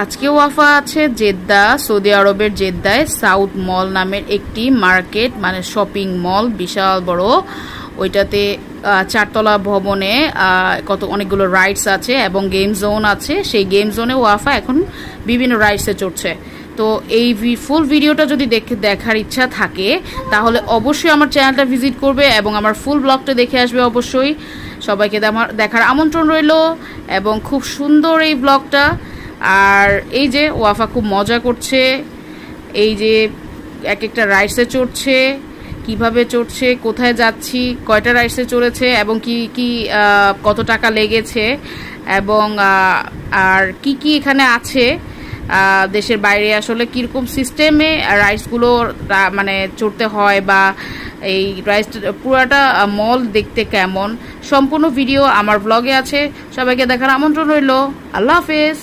আজকে ওয়াফা আছে Jeddah, Saudi আরবের জেদ্দায় সাউথ মল নামের একটি মার্কেট, মানে শপিং মল, বিশাল বড়। ওইটাতে 4তলা ভবনে অনেকগুলো রাইডস আছে এবং গেম জোন আছে। সেই গেম জোনে ওয়াফা এখন বিভিন্ন রাইডসে চড়ছে। তো এই ফুল ভিডিওটা যদি দেখার ইচ্ছা থাকে তাহলে অবশ্যই আমার চ্যানেলটা ভিজিট করবে এবং আমার ফুল ব্লগটা দেখে আসবে অবশ্যই। সবাইকে দেখার আমন্ত্রণ রইল এবং খুব সুন্দর এই ব্লগটা। আর এই যে ওয়াফা খুব মজা করছে, এই যে এক একটা রাইডসে চড়ছে, কিভাবে চড়ছে, কোথায় যাচ্ছি, কয়টা রাইডসে চড়েছে এবং কি কত টাকা লেগেছে এবং আর কি এখানে আছে, দেশের বাইরে আসলে কীরকম সিস্টেমে রাইডসগুলো মানে চড়তে হয় বা এই রাইডস পুরাটা মল দেখতে কেমন, সম্পূর্ণ ভিডিও আমার ব্লগে আছে। সবাইকে দেখার আমন্ত্রণ রইল। আল্লাহ হাফেজ।